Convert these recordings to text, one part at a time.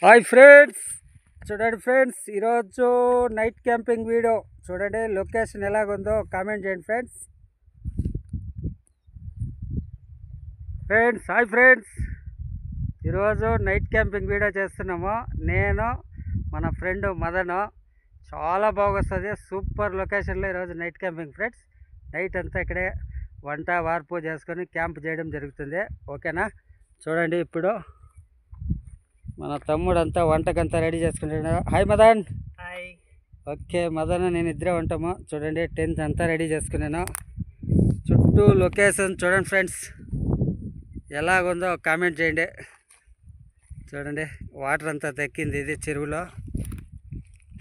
Hi friends, చూడండి friends, ఈరోజు night camping video చూడండి. లొకేషన్ ఎలాగుందో కామెంట్ చేయండి ఫ్రెండ్స్. హాయ్ ఫ్రెండ్స్, ఈరోజు నైట్ క్యాంపింగ్ వీడియో చేస్తున్నాము. నేను మన ఫ్రెండ్ మదను. చాలా బాగొస్తుంది, సూపర్ లొకేషన్లో ఈరోజు నైట్ క్యాంపింగ్ ఫ్రెండ్స్. నైట్ అంతా ఇక్కడే వంట వార్పు చేసుకొని క్యాంప్ చేయడం జరుగుతుంది. ఓకేనా? చూడండి, ఇప్పుడు మన తమ్ముడు అంతా వంటకంతా రెడీ చేసుకుంటున్నాడు. Hi Madan. Hi. Okay, Madan నేను ఇద్దరే ఉంటాము. చూడండి, టెంట్ అంతా రెడీ చేసుకున్నాను. చుట్టూ లొకేషన్ చూడండి ఫ్రెండ్స్, ఎలాగుందో కామెంట్ చేయండి. చూడండి, వాటర్ అంతా దక్కింది, ఇది చెరువులో.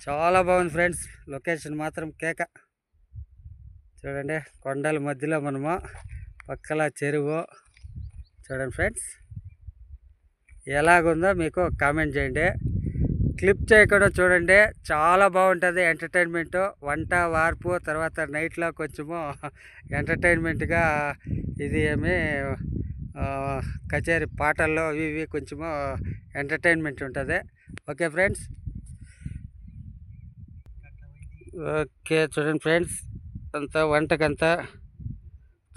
చాలా బాగుంది ఫ్రెండ్స్, లొకేషన్ మాత్రం కేక. చూడండి, కొండల మధ్యలో మనము, పక్కల చెరువు. చూడండి ఫ్రెండ్స్, ఎలాగుందో మీకు కామెంట్ చేయండి. క్లిప్ చేయకుండా చూడండి, చాలా బాగుంటుంది ఎంటర్టైన్మెంట్. వంట వార్పు తర్వాత నైట్లో కొంచెము ఎంటర్టైన్మెంట్గా ఇది ఏమి కచేరీ పాటల్లో ఇవి కొంచెము ఎంటర్టైన్మెంట్ ఉంటుంది. Okay friends. ఓకే, చూడండి ఫ్రెండ్స్, అంతా వంటకంతా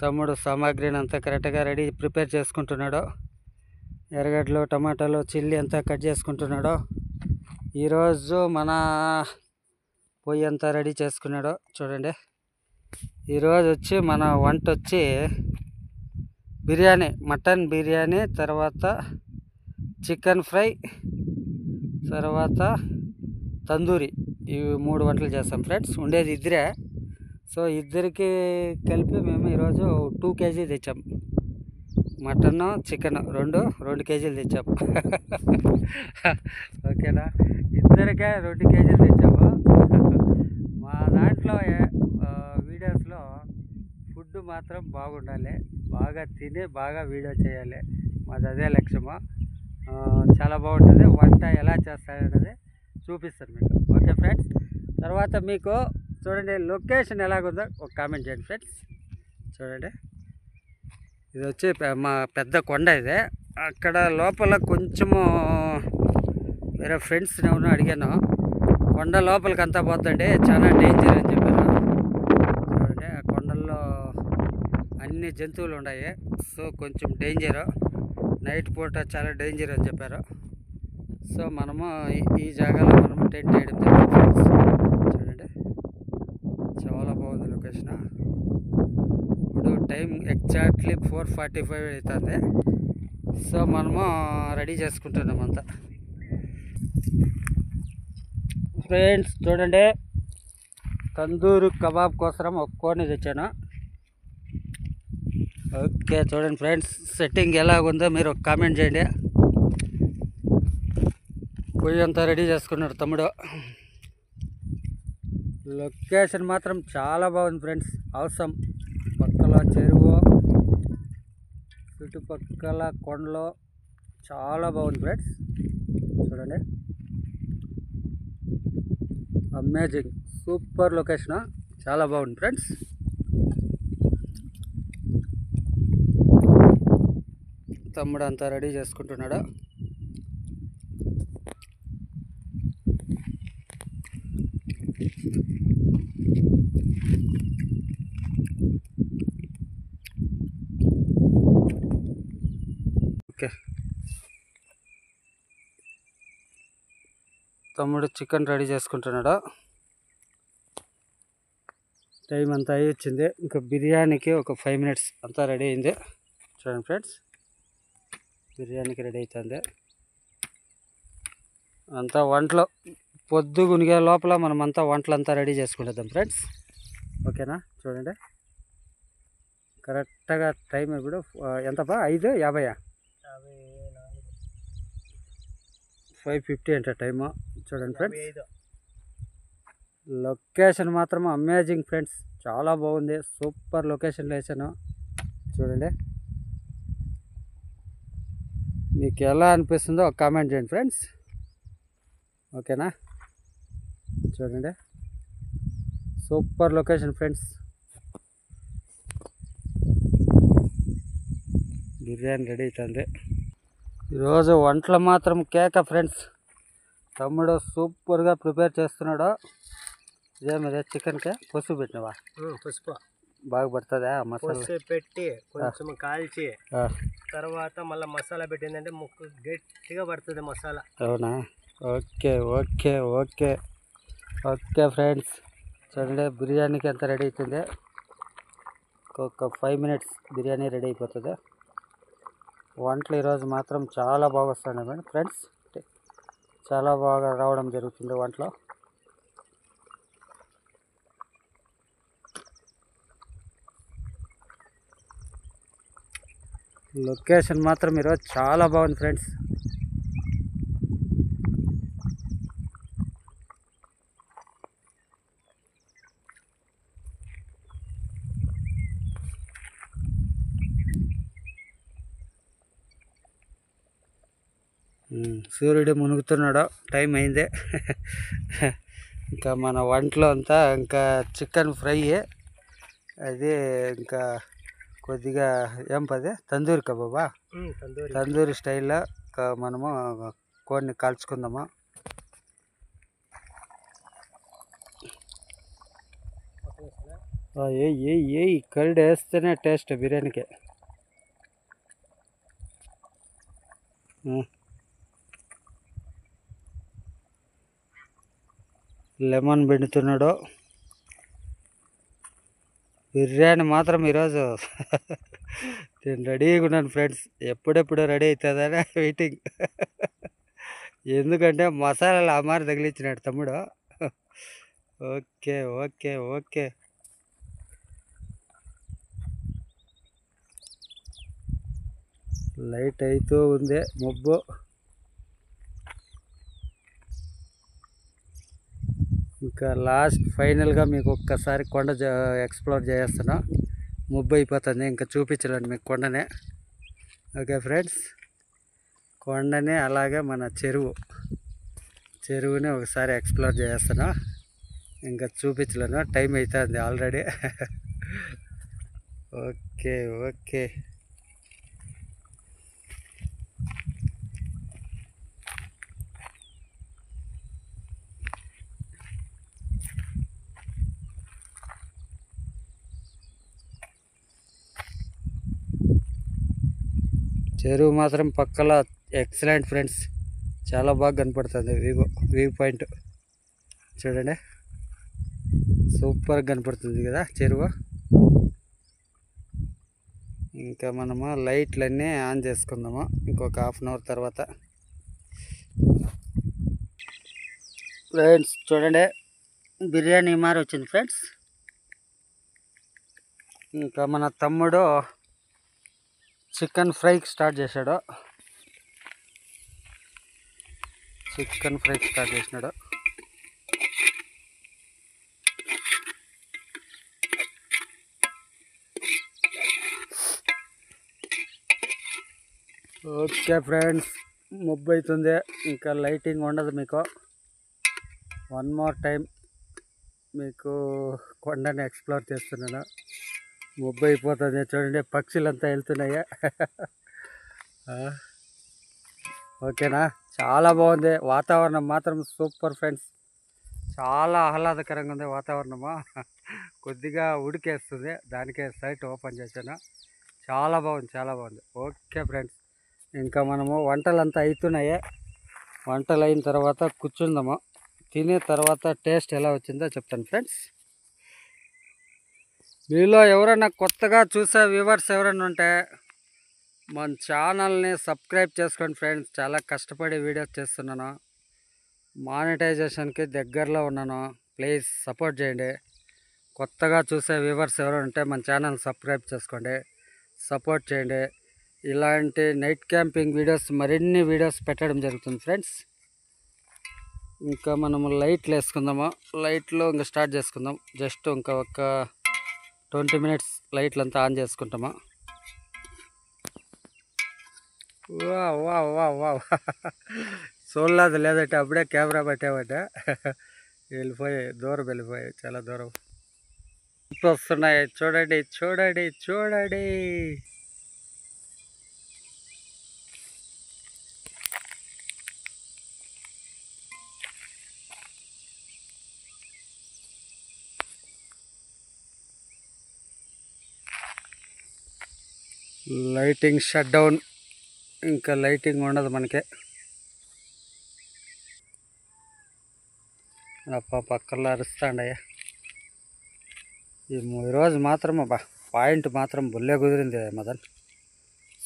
తమ్ముడు సామాగ్రిని అంతా కరెక్ట్గా రెడీ ప్రిపేర్ చేసుకుంటున్నాడు. ఎర్రగడ్డలు, టమాటాలు, చిల్లీ అంతా కట్ చేసుకుంటున్నాడు. ఈరోజు మన పొయ్యి అంతా రెడీ చేసుకున్నాడు. చూడండి, ఈరోజు వచ్చి మన వంట వచ్చి బిర్యానీ, మటన్ బిర్యానీ, తర్వాత చికెన్ ఫ్రై, తర్వాత తందూరి. ఇవి 3 వంటలు చేస్తాం ఫ్రెండ్స్. ఉండేది ఇద్దరే, సో ఇద్దరికి కలిపి మేము ఈరోజు 2 kg తెచ్చాం. మటన్ చికెన్ రెండు కేజీలు తెచ్చాము. ఓకేనా? ఇద్దరికే 2 kg తెచ్చాము. మా దాంట్లో వీడియోస్లో ఫుడ్ మాత్రం బాగుండాలి, బాగా తిని బాగా వీడియో చేయాలి. మాది అదే లక్ష్యము. చాలా బాగుంటుంది. వంట ఎలా చేస్తారనేది చూపిస్తాను మీకు. Okay friends. తర్వాత మీకు చూడండి, లొకేషన్ ఎలాగుందో ఒక కామెంట్ చేయండి ఫ్రెండ్స్. చూడండి, ఇది వచ్చి మా పెద్ద కొండ. ఇది అక్కడ లోపల కొంచెము వేరే ఫ్రెండ్స్ నేను అడిగాను, కొండ లోపలికి అంతా పోతుంటే చాలా డేంజర్ అని చెప్పారు. చూడండి, ఆ కొండల్లో అన్ని జంతువులు ఉన్నాయి, సో కొంచెం డేంజరు. నైట్ పూట చాలా డేంజర్ అని చెప్పారు. సో మనము ఈ జాగాలో మనము టెంట్ వేయడం జరిగింది ఫ్రెండ్స్. చూడండి, చాలా బాగుంది లొకేషన్. ఇప్పుడు టైం ఎగ్జాక్ట్లీ 4:45 అవుతుంది. సో మనము రెడీ చేసుకుంటున్నాం అంతా ఫ్రెండ్స్. చూడండి, తందూరు కబాబ్ కోసం ఒక కోడిని తెచ్చాను. ఓకే, చూడండి ఫ్రెండ్స్, సెట్టింగ్ ఎలాగుందో మీరు ఒక కామెంట్ చేయండి. పొయ్యి అంతా రెడీ చేసుకున్నాడు తమ్ముడు. లొకేషన్ మాత్రం చాలా బాగుంది ఫ్రెండ్స్, అవసరం. పక్కల చెరువు, చుట్టుపక్కల కొండలు, చాలా బాగుంది ఫ్రెండ్స్. చూడండి, అమేజింగ్, సూపర్ లొకేషన్, చాలా బాగుంది ఫ్రెండ్స్. తమ్ముడు అంతా రెడీ చేసుకుంటున్నాడు. ఓకే, తమ్ముడు చికెన్ రెడీ చేసుకుంటున్నాడు. టైం అంతా అయ్యి వచ్చింది, ఇంకా బిర్యానీకి ఒక 5 minutes అంతా రెడీ అయింది. చూడండి ఫ్రెండ్స్, బిర్యానీకి రెడీ అవుతుంది అంతా. వంటలు పొద్దుగునిగే లోపల మనం అంతా వంటలంతా రెడీ చేసుకుంటాం ఫ్రెండ్స్. ఓకేనా? చూడండి, కరెక్ట్గా టైం ఇప్పుడు ఎంతపా? 5:50, 5:50 అంటే టైము. చూడండి ఫ్రెండ్స్, లొకేషన్ మాత్రం అమేజింగ్ ఫ్రెండ్స్, చాలా బాగుంది, సూపర్ లొకేషన్లో వేసాను. చూడండి, మీకు ఎలా అనిపిస్తుందో ఒక కామెంట్ చేయండి ఫ్రెండ్స్. ఓకేనా? చూడండి, super location friends. Biryani ready అవుతుంది. ఈరోజు వంటలు మాత్రం కేక ఫ్రెండ్స్. తమ్ముడు సూపర్గా ప్రిపేర్ చేస్తున్నాడు. ఇదే చికెన్కే పసుపు పెట్టినవా? పసుపు బాగా పడుతుందా మసాలా పెట్టి కొంచెం కాల్చి తర్వాత మళ్ళీ మసాలా పెట్టిందంటే ముక్కు గట్టిగా పడుతుంది మసాలా. అవునా? Okay okay okay okay friends, చూడండి బిర్యానీకి ఎంత రెడీ అవుతుంది. ఒక 5 minutes బిర్యానీ రెడీ అయిపోతుంది. వంటలు ఈరోజు మాత్రం చాలా బాగా వస్తున్నాయి ఫ్రెండ్స్, చాలా బాగా రావడం జరుగుతుంది వంటలో. లొకేషన్ మాత్రం ఈరోజు చాలా బాగుంది ఫ్రెండ్స్. సూర్యుడు మునుగుతున్నాడు, టైం అయిందే. ఇంకా మన వంటలో అంతా ఇంకా చికెన్ ఫ్రై, అది ఇంకా కొద్దిగా ఏం పదే తందూరి కబాబా, తందూరి స్టైల్లో మనము కోడిని కాల్చుకుందాము. ఏ కర్డ్ వేస్తేనే టేస్ట్ బిర్యానీకి. లెమన్ పిండుతున్నాడు. బిర్యానీ మాత్రం ఈరోజు నేను రెడీగా ఉన్నాను ఫ్రెండ్స్, ఎప్పుడెప్పుడు రెడీ అవుతుందని వెయిటింగ్. ఎందుకంటే మసాలాలు అమారి తగిలించినాడు తమ్ముడు. ఓకే ఓకే ఓకే లైట్ అవుతూ ఉంది మబ్బు. ఇంకా లాస్ట్ ఫైనల్గా మీకు ఒక్కసారి కొండ ఎక్స్ప్లోర్ చేస్తున్నా. మబ్బు అయిపోతుంది, ఇంకా చూపించలేండి మీకు కొండనే. ఓకే ఫ్రెండ్స్, కొండనే అలాగే మన చెరువుని ఒకసారి ఎక్స్ప్లోర్ చేస్తున్నా. ఇంకా చూపించలేను, టైం అవుతుంది ఆల్రెడీ. ఓకే ఓకే చెరువు మాత్రం పక్కల ఎక్సలెంట్ ఫ్రెండ్స్, చాలా బాగా కనపడుతుంది. వ్యూ పాయింట్ చూడండి, సూపర్గా కనపడుతుంది కదా చెరువు. ఇంకా మనము లైట్లన్నీ ఆన్ చేసుకుందాము ఇంకొక 1/2 hour తర్వాత. ఫ్రెండ్స్ చూడండి, బిర్యానీ మారి వచ్చింది ఫ్రెండ్స్. ఇంకా మన తమ్ముడు చికెన్ ఫ్రైకి స్టార్ట్ చేశాడు. ఓకే ఫ్రెండ్స్, మబ్బు అవుతుంది, ఇంకా లైటింగ్ ఉండదు మీకు. 1 more time మీకు కొండని ఎక్స్ప్లోర్ చేస్తున్నాను. మబ్బు అయిపోతుంది చూడండి, పక్షులంతా వెళ్తున్నాయా. ఓకేనా? చాలా బాగుంది వాతావరణం మాత్రం, సూపర్ ఫ్రెండ్స్. చాలా ఆహ్లాదకరంగా ఉంది వాతావరణము. కొద్దిగా ఉడికేస్తుంది, దానికే సైట్ ఓపెన్ చేశాను. చాలా బాగుంది. ఓకే ఫ్రెండ్స్, ఇంకా మనము వంటలంతా అవుతున్నాయి. వంటలు అయిన తర్వాత కూర్చుందాము. తినే తర్వాత టేస్ట్ ఎలా వచ్చిందో చెప్తాను ఫ్రెండ్స్. మీలో ఎవరైనా కొత్తగా చూసే వ్యూవర్స్ ఎవరైనా ఉంటే మన ఛానల్ని సబ్స్క్రైబ్ చేసుకోండి ఫ్రెండ్స్. చాలా కష్టపడి వీడియోస్ చేస్తున్నాను, మానిటైజేషన్కి దగ్గరలో ఉన్నాను. ప్లీజ్ సపోర్ట్ చేయండి. కొత్తగా చూసే వ్యూవర్స్ ఎవరైనా ఉంటే మన ఛానల్ సబ్స్క్రైబ్ చేసుకోండి, సపోర్ట్ చేయండి. ఇలాంటి నైట్ క్యాంపింగ్ వీడియోస్, మరిన్ని వీడియోస్ పెట్టడం జరుగుతుంది ఫ్రెండ్స్. ఇంకా మనము లైట్లు వేసుకుందాము. లైట్లు ఇంకా స్టార్ట్ చేసుకుందాం. జస్ట్ ఇంకా ఒక 20 minutes లైట్లంతా ఆన్ చేసుకుంటాము. వా చూడలేదు లేదంటే అప్పుడే కెమెరా పెట్టామంటే దూరం వెళ్ళిపోయాయి, చాలా దూరం వస్తున్నాయి. చూడండి. లైటింగ్ షట్ డౌన్, ఇంకా లైటింగ్ ఉండదు మనకి. పక్కల్లో అరుస్తాండయ్యా. ఈరోజు మాత్రం పాయింట్ మాత్రం బుల్లే కుదిరింది మదన్,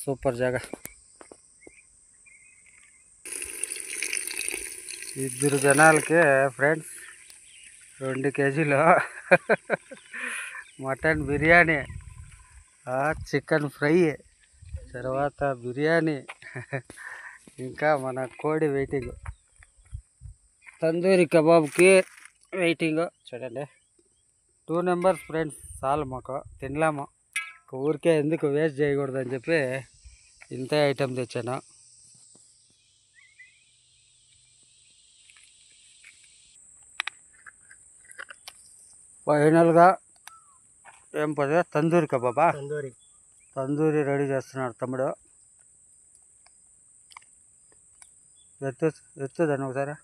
సూపర్ జాగా. 2 జనాలకి ఫ్రెండ్స్ 2 కేజీలు మటన్ బిర్యానీ, చికెన్ ఫ్రై, తర్వాత బిర్యానీ, ఇంకా మన కోడి వెయిటింగ్, తందూరి కబాబ్కి వెయిటింగ్. చూడండి 2 నెంబర్స్ ఫ్రెండ్స్, చాలు మాకు, తినలేము. ఊరికే ఎందుకు వేస్ట్ చేయకూడదు అని చెప్పి ఇంతే ఐటెం తెచ్చాను. ఫైనల్గా ఏం పదే తందూరి కబాబా, తందూరి రెడీ చేస్తున్నాడు తమ్ముడు. ఎత్తుదాన్ని ఒకసారి.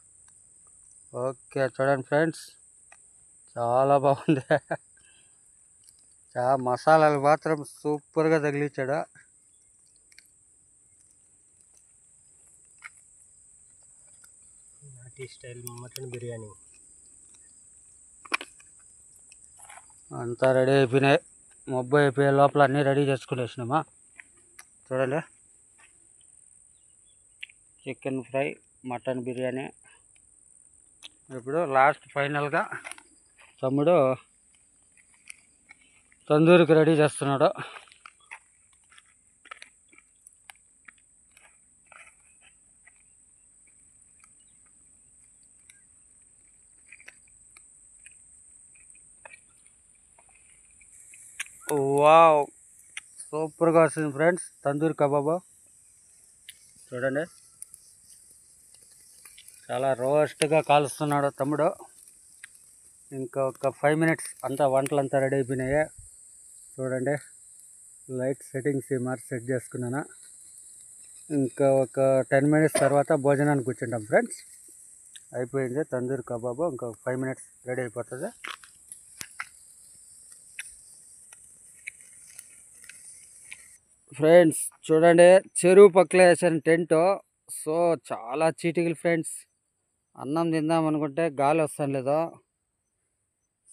ఓకే చూడండి ఫ్రెండ్స్, చాలా బాగుంది. మసాలాలు మాత్రం సూపర్గా తగిలించాడు. నాటి స్టైల్ మటన్ బిర్యానీ అంతా రెడీ అయిపోయినాయి. మబ్బు అయిపోయే లోపల అన్నీ రెడీ చేసుకునేసినామా. చూడండి, చికెన్ ఫ్రై, మటన్ బిర్యానీ. ఇప్పుడు లాస్ట్ ఫైనల్గా తమ్ముడు తందూరికి రెడీ చేస్తున్నాడు. వావ్, సూపర్గా వస్తుంది ఫ్రెండ్స్ తందూరి కబాబు. చూడండి, చాలా రోస్ట్గా కాలుస్తున్నాడు తమ్ముడు. ఇంకా ఒక 5 మినిట్స్ అంతా వంటలంతా రెడీ అయిపోయినాయి. చూడండి, లైట్ సెట్టింగ్స్ సెట్ చేసుకున్నాను. ఇంకా ఒక 10 మినిట్స్ తర్వాత భోజనానికి కూర్చుంటాం ఫ్రెండ్స్. అయిపోయింది తందూరి కబాబు, ఇంకా 5 మినిట్స్ రెడీ అయిపోతుంది. ఫ్రెండ్స్ చూడండి, చెరువు పక్కల వేసాను టెంట్. సో చాలా చీటికలు ఫ్రెండ్స్. అన్నం తిందాం అనుకుంటే గాలి వస్తాను లేదు.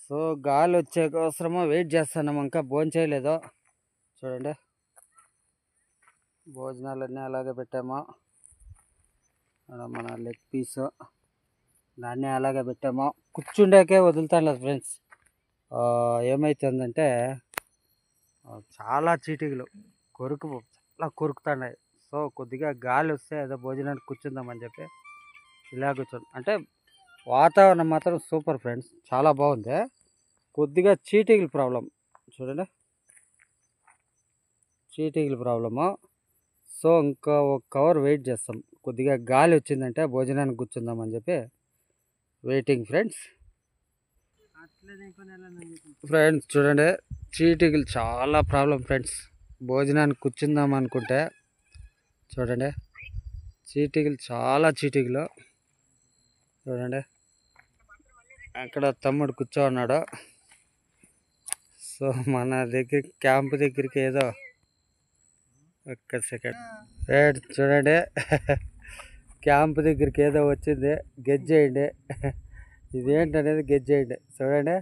సో గాలి వచ్చే కోసమో వెయిట్ చేస్తున్నాము, ఇంకా భోజనం చేయలేదు. చూడండి, భోజనాలన్నీ అలాగే పెట్టాము. మన లెగ్ పీసు దాన్ని అలాగే పెట్టాము. కూర్చుండాకే వదులుతాను లేదు ఫ్రెండ్స్. ఏమవుతుందంటే చాలా చీటికలు చాలా కొరుకుతున్నాయి. సో కొద్దిగా గాలి వస్తే ఏదో భోజనానికి కూర్చుందామని చెప్పి ఇలా కూర్చోండి. అంటే వాతావరణం మాత్రం సూపర్ ఫ్రెండ్స్, చాలా బాగుంది. కొద్దిగా చీటికల ప్రాబ్లం, చూడండి చీటికల ప్రాబ్లము. సో ఇంకా ఒక కవర్ వెయిట్ చేస్తాం. కొద్దిగా గాలి వచ్చిందంటే భోజనానికి కూర్చుందామని చెప్పి వెయిటింగ్ ఫ్రెండ్స్. ఫ్రెండ్స్ చూడండి, చీటికలు చాలా ప్రాబ్లం ఫ్రెండ్స్. భోజనానికి కూర్చుందాం అనుకుంటే చూడండి, చీటికలు చాలా చీటికలు. చూడండి, అక్కడ తమ్ముడు కూర్చో ఉన్నాడు. సో మన దగ్గర క్యాంప్ దగ్గరికి ఏదో ఒక్క సెకండ్ చూడండి, క్యాంప్ దగ్గరికి ఏదో వచ్చింది, గెజ్జేయండి. ఇదేంటనేది గెజ్జేయండి. చూడండి,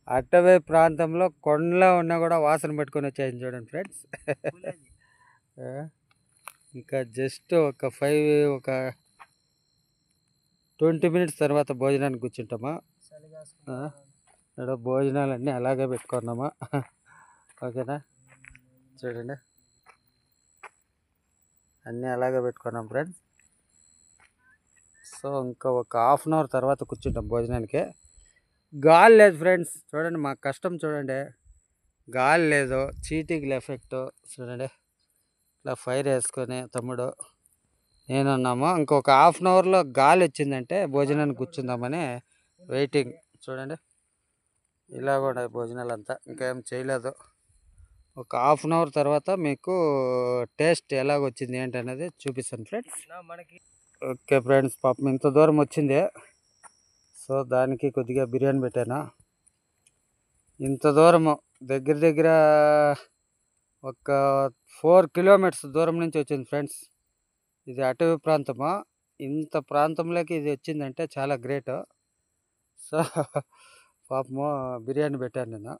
అటవీ ప్రాంతంలో కొండలో ఉన్నా కూడా వాసన పెట్టుకొని వచ్చాయి చూడండి ఫ్రెండ్స్. ఇంకా జస్ట్ ఒక 20 మినిట్స్ తర్వాత భోజనానికి కూర్చుంటామా. భోజనాలన్నీ అలాగే పెట్టుకున్నామా. ఓకేనా, చూడండి అన్నీ అలాగే పెట్టుకున్నాం ఫ్రెండ్స్. సో ఇంకా ఒక హాఫ్ అన్ అవర్ తర్వాత కూర్చుంటాం భోజనానికి. గాలి లేదు ఫ్రెండ్స్, చూడండి మా కష్టం చూడండి. గాలి లేదు, చీటికల ఎఫెక్ట్. చూడండి, ఇట్లా ఫైర్ వేసుకొని తమ్ముడు నేనున్నాము. ఇంకొక హాఫ్ అన్ అవర్లో గాలి వచ్చిందంటే భోజనానికి కూర్చుందామని వెయిటింగ్. చూడండి, ఇలా కూడా భోజనాలు అంతా ఇంకేం చేయలేదు. ఒక హాఫ్ అన్ అవర్ తర్వాత మీకు టేస్ట్ ఎలాగొచ్చింది ఏంటనేది చూపిస్తాను ఫ్రెండ్స్. ఓకే ఫ్రెండ్స్, పాపం ఇంత దూరం వచ్చింది. సో దానికి కొద్దిగా బిర్యానీ పెట్టాను. ఇంత దూరము దగ్గర ఒక 4 కిలోమీటర్స్ దూరం నుంచి వచ్చింది ఫ్రెండ్స్. ఇది అటవీ ప్రాంతము. ఇంత ప్రాంతంలోకి ఇది వచ్చిందంటే చాలా గ్రేట్. సో పాపము బిర్యానీ పెట్టాను నేను.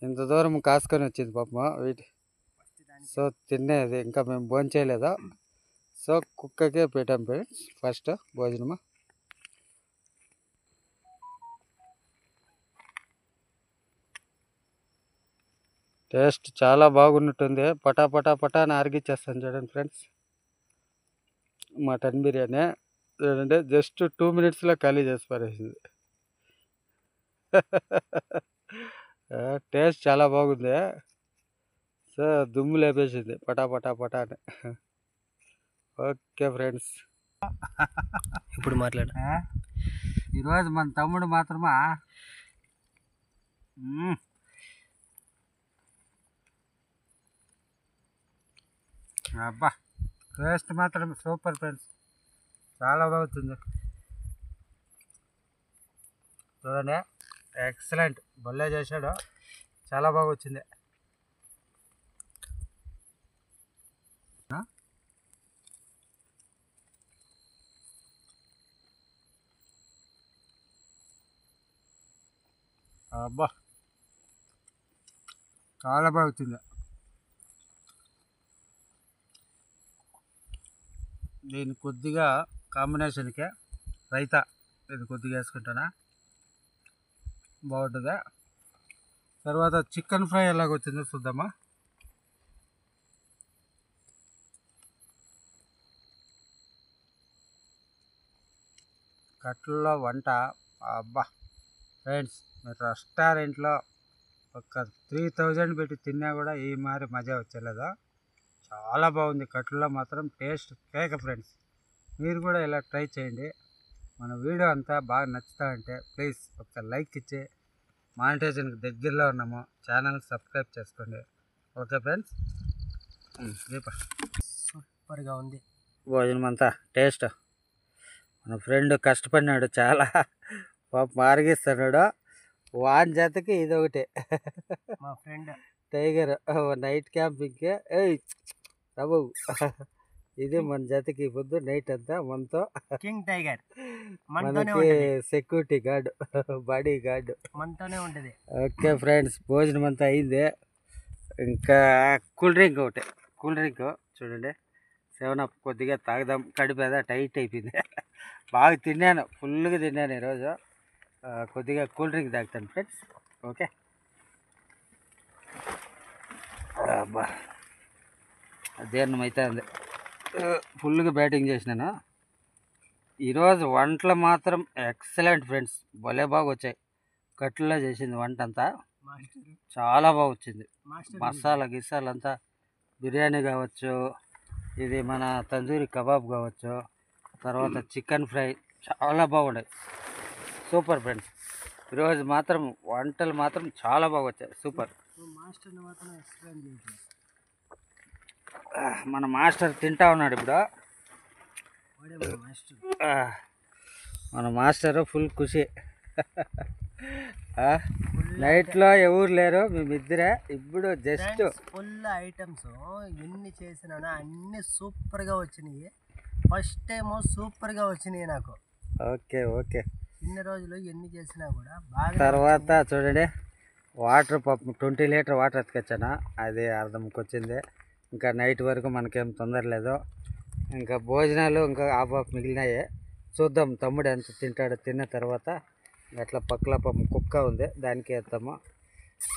ఇంత దూరం కాసుకొని వచ్చింది పాపము వీటి. సో తినేది ఇంకా మేము భోంచేయలేదు. సో కుక్కకే పెట్టాం ఫ్రెండ్స్ ఫస్ట్ భోజనము. టేస్ట్ చాలా బాగున్నట్టుంది. పటా పటా పటా అని అరిగిచ్చేస్తాను చూడండి ఫ్రెండ్స్. మటన్ బిర్యానీ చూడండి, జస్ట్ 2 మినిట్స్లో ఖాళీ చేసి పారేసింది. టేస్ట్ చాలా బాగుంది. సో దుమ్ము లేపేసింది పటా పటా పటా అని. ఓకే ఫ్రెండ్స్, ఇప్పుడు మాట్లాడు. ఈరోజు మన తమ్ముడు మాత్రమా అబ్బా టేస్ట్ మాత్రం సూపర్ ఫ్రెండ్స్, చాలా బాగుంటుంది. చూడండి, ఎక్సలెంట్, భలే చేశాడు, చాలా బాగా వచ్చింది. అబ్బా చాలా బాగుంది. దీన్ని కొద్దిగా కాంబినేషన్కి రైతా ఇది కొద్దిగా వేసుకుంటానా, బాగుంటుంది. తర్వాత చికెన్ ఫ్రై ఎలాగొచ్చిందో చూద్దామా. కట్లలో వంట అబ్బా ఫ్రెండ్స్, మీరు రెస్టారెంట్లో ఒక 3000 పెట్టి తిన్నా కూడా ఈ మారి మజా వచ్చేలేదా. చాలా బాగుంది. కట్లలో మాత్రం టేస్ట్ కేక ఫ్రెండ్స్. మీరు కూడా ఇలా ట్రై చేయండి. మన వీడియో అంతా బాగా నచ్చుతాయంటే ప్లీజ్ ఒక లైక్ ఇచ్చి, మానిటైజేషన్కి దగ్గరలో ఉన్నాము, ఛానల్ సబ్స్క్రైబ్ చేసుకోండి. ఓకే ఫ్రెండ్స్, సూపర్గా ఉంది భోజనం అంతా. టేస్ట్ మన ఫ్రెండ్ కష్టపడినాడు చాలా, పాప మారిగిస్తున్నాడు. వాన్ జతకి ఇది ఒకటి మా ఫ్రెండ్ టైగర్ నైట్ క్యాంపింగ్కి. బాబు ఇది మన జతకి పొద్దు నైట్ అంతా మనతో కింగ్ టైగర్, మనకి సెక్యూరిటీ గార్డ్, బాడీ గార్డ్ మనతోనే ఉంటుంది. ఓకే ఫ్రెండ్స్, భోజనం అంతా అయింది. ఇంకా కూల్ డ్రింక్ ఒకటి, కూల్ డ్రింక్ చూడండి, 7up కొద్దిగా తాగుదాం. కడిపేద టైట్ అయిపోయింది. బాగా తిన్నాను, ఫుల్గా తిన్నాను ఈరోజు. కొద్దిగా కూల్ డ్రింక్ తాగుతాను ఫ్రెండ్స్. ఓకే, అబ్బా అదేనం అవుతుంది. ఫుల్గా బ్యాటింగ్ చేసినాను ఈరోజు. వంటలు మాత్రం ఎక్సలెంట్ ఫ్రెండ్స్, భలే బాగా వచ్చాయి. కట్లలో చేసింది వంట అంతా చాలా బాగా వచ్చింది. మసాలా గిసాలు అంతా, బిర్యానీ కావచ్చు, ఇది మన తందూరి కబాబ్ కావచ్చు, తర్వాత చికెన్ ఫ్రై చాలా బాగున్నాయి. సూపర్ ఫ్రెండ్స్, ఈరోజు మాత్రం వంటలు మాత్రం చాలా బాగా వచ్చాయి. సూపర్. మన మాస్టర్ తింటా ఉన్నాడు ఇప్పుడు. మన మాస్టర్ ఫుల్ ఖుషి. నైట్లో ఎవరు లేరు, మేమిద్దరే. ఇప్పుడు జస్ట్ ఫుల్ ఐటమ్స్ ఎన్ని చేసినా అన్ని సూపర్గా వచ్చినాయి. ఫస్ట్ టైం సూపర్గా వచ్చినాయి నాకు. ఓకే ఓకే, ఇన్ని రోజులు ఎన్ని చేసినా కూడా బాగా. తర్వాత చూడండి, వాటర్ పాపం 20 లీటర్ వాటర్ ఎత్తుకొచ్చాను, అది అర్థంకి వచ్చింది. ఇంకా నైట్ వరకు మనకేం తొందర లేదు. ఇంకా భోజనాలు ఇంకా ఆఫ్ మిగిలినాయి. చూద్దాం తమ్ముడు ఎంత తింటాడో. తిన్న తర్వాత అట్లా పక్కల పాపం కుక్క ఉంది, దానికి వేస్తాము.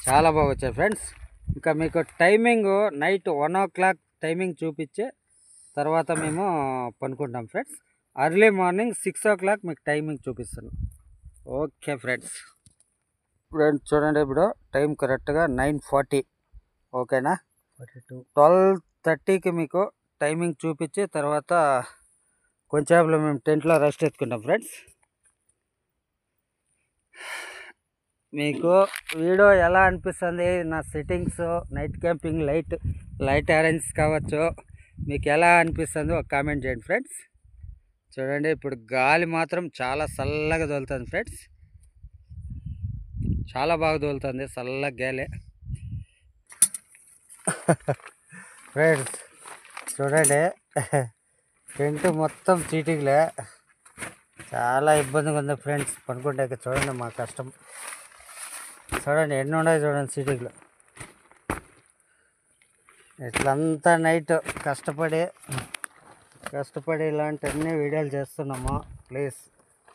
చాలా బాగా వచ్చాయి ఫ్రెండ్స్. ఇంకా మీకు టైమింగ్ నైట్ 1 o'clock టైమింగ్ చూపించి తర్వాత మేము పనుకుంటాం ఫ్రెండ్స్. ఎర్లీ మార్నింగ్ 6 o'clock మీకు టైమింగ్ చూపిస్తాను. Okay friends. చూడండి, ఇప్పుడు టైం కరెక్ట్గా 9:40. ఓకేనా, 12:30కి మీకు టైమింగ్ చూపించి తర్వాత కొంచెంసేపులో మేము టెంట్లో రెస్ట్ ఎత్తుకుంటాం ఫ్రెండ్స్. మీకు వీడియో ఎలా అనిపిస్తుంది, నా settings, night camping light arrange కావచ్చు, మీకు ఎలా అనిపిస్తుందో ఒక కామెంట్ చేయండి ఫ్రెండ్స్. చూడండి, ఇప్పుడు గాలి మాత్రం చాలా చల్లగా తోలుతుంది ఫ్రెండ్స్, చాలా బాగా తోలుతుంది చల్లగా గాలి. ఫ్రెండ్స్ చూడండి, టెంట్ మొత్తం చీటింగ్లే, చాలా ఇబ్బందిగా ఉంది ఫ్రెండ్స్. పనుకుంటే చూడండి మా కష్టం, చూడండి ఎన్ని ఉన్నాయి చూడండి చీటింగ్లు. ఇట్లంతా నైట్ కష్టపడి ఇలాంటివన్నీ వీడియోలు చేస్తున్నాము. ప్లీజ్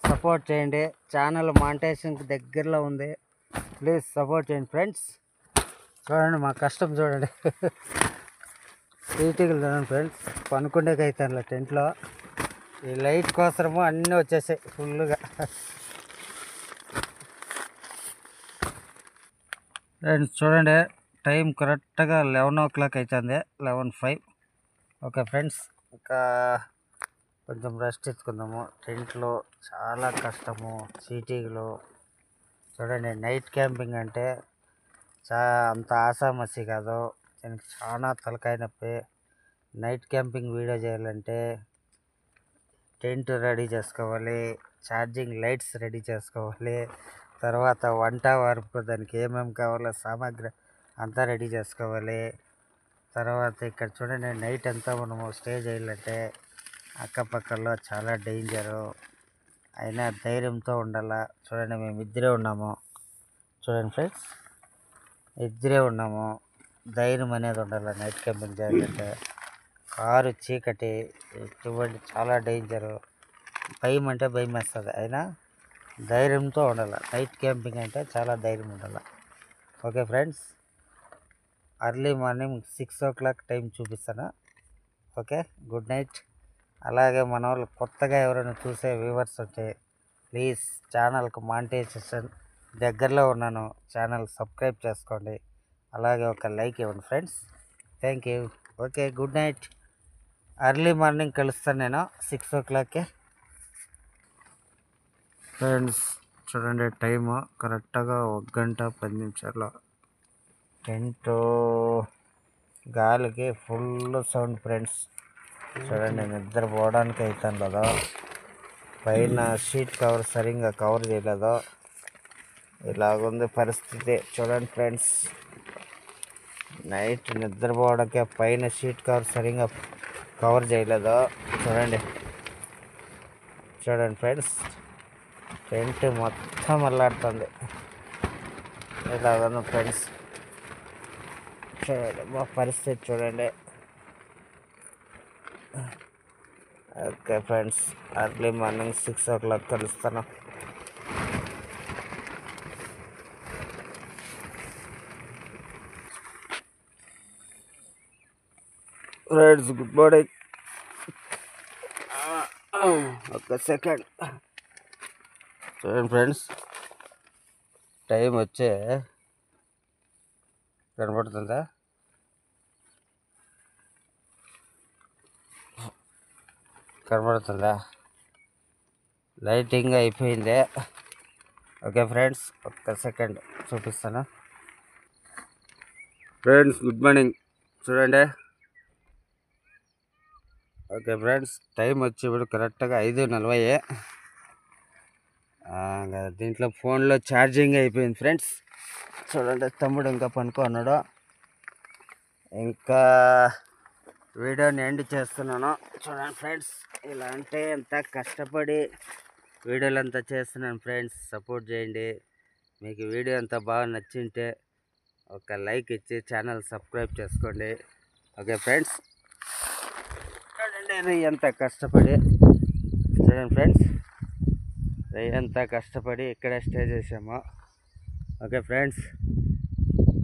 సపోర్ట్ చేయండి. ఛానల్ మానిటైజేషన్కి దగ్గరలో ఉంది, ప్లీజ్ సపోర్ట్ చేయండి ఫ్రెండ్స్. చూడండి మా కష్టం చూడండి. చీటింగ్లు చూడండి ఫ్రెండ్స్, పనుకుండేకి అవుతాను టెంట్లో. ఈ లైట్ కోసము అన్నీ వచ్చేసాయి ఫుల్గా. ఫ్రెండ్స్ చూడండి, టైం కరెక్ట్గా 11 o'clock అవుతుంది, 11:05. ఓకే ఫ్రెండ్స్, ఇంకా కొంచెం రెస్ట్ ఎత్తుకుందాము. టెంట్లో చాలా కష్టము, చీటీలు. చూడండి నైట్ క్యాంపింగ్ అంటే అంత ఆసామసి కాదు, దీనికి చాలా తలకాయ నొప్పి. నైట్ క్యాంపింగ్ వీడియో చేయాలంటే టెంట్ రెడీ చేసుకోవాలి, ఛార్జింగ్ లైట్స్ రెడీ చేసుకోవాలి, తర్వాత వంట వరకు దానికి ఏమేమి కావాలో సామాగ్రి అంతా రెడీ చేసుకోవాలి. తర్వాత ఇక్కడ చూడండి, నైట్ అంతా మనము స్టే చేయాలంటే అక్కపక్కలో చాలా డేంజరు, అయినా ధైర్యంతో ఉండాలా. చూడండి మేము ఇద్దరే ఉన్నాము, చూడండి ఫ్రెండ్స్ ఇద్దరే ఉన్నాము, ధైర్యం అనేది ఉండాలి నైట్ క్యాంపింగ్ చేయాలంటే. కారు చీకటి, ఎటువంటి చాలా డేంజరు, భయం అంటే భయం వేస్తుంది, అయినా ధైర్యంతో ఉండాలి. నైట్ క్యాంపింగ్ అంటే చాలా ధైర్యం ఉండాలి. Okay friends, early morning 6 o'clock time చూపిస్తాను. Okay, good night. అలాగే మన వాళ్ళు కొత్తగా ఎవరైనా చూసే వ్యూవర్స్ ఉంటే ప్లీజ్ ఛానల్కి మానిటైజేషన్ దగ్గరలో ఉన్నాను, ఛానల్ సబ్స్క్రైబ్ చేసుకోండి, అలాగే ఒక లైక్ ఇవ్వండి friends. Thank you. Okay, good night. Early morning కలుస్తాను నేను 6 o'clock. ఫ్రెండ్స్ చూడండి, టైము కరెక్ట్గా 1 గంట 10 నిమిషాలు. టెంట్ గాలికి ఫుల్ సౌండ్ ఫ్రెండ్స్. చూడండి నిద్రపోవడానికి అవుతాను కదా, పైన షీట్ కవర్ సరిగ్గా కవర్ చేయలేదు, ఇలాగుంది పరిస్థితి. చూడండి ఫ్రెండ్స్, నైట్ నిద్రపోవడానికి పైన షీట్ కవర్ సరిగ్గా కవర్ చేయలేదు. చూడండి ఫ్రెండ్స్, టెంట్ మొత్తం అల్లాడుతుంది, ఇలాగ ఫ్రెండ్స్. చూడండి మా పరిస్థితి చూడండి. Okay friends, early morning 6 o'clock కలుస్తాను. Friends good morning. ఒక సెకండ్ చూడండి ఫ్రెండ్స్, టైం వచ్చే కనబడుతుందా, లైటింగ్ అయిపోయింది. ఓకే ఫ్రెండ్స్, ఒక్క సెకండ్ చూపిస్తాను. ఫ్రెండ్స్ గుడ్ మార్నింగ్ చూడండి. ఓకే ఫ్రెండ్స్, టైం వచ్చి ఇప్పుడు కరెక్ట్గా 5:40. దీంట్లో ఫోన్లో ఛార్జింగ్ అయిపోయింది ఫ్రెండ్స్. చూడండి తమ్ముడు ఇంకా పనుకున్నాడు. ఇంకా వీడియోని ఎండ్ చేస్తున్నాను. చూడండి ఫ్రెండ్స్, ఇలా అంటే ఎంత కష్టపడి వీడియోలు అంతా చేస్తున్నాను ఫ్రెండ్స్. సపోర్ట్ చేయండి. మీకు వీడియో అంతా బాగా నచ్చింటే ఒక లైక్ ఇచ్చి ఛానల్ సబ్స్క్రైబ్ చేసుకోండి. ఓకే ఫ్రెండ్స్, చూడండి ఎంత కష్టపడి, చూడండి ఫ్రెండ్స్ ఎంత కష్టపడి ఇక్కడ స్టే చేసాము. ఓకే ఫ్రెండ్స్,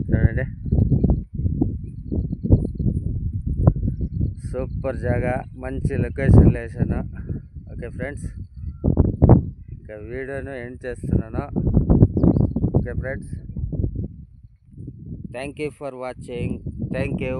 చూడండి సూపర్ జాగా, మంచి లొకేషన్లో వేసాను. ఓకే ఫ్రెండ్స్, ఇంకా వీడియోను ఎండ్ చేస్తున్నాను. Okay friends, thank you for watching. Thank you.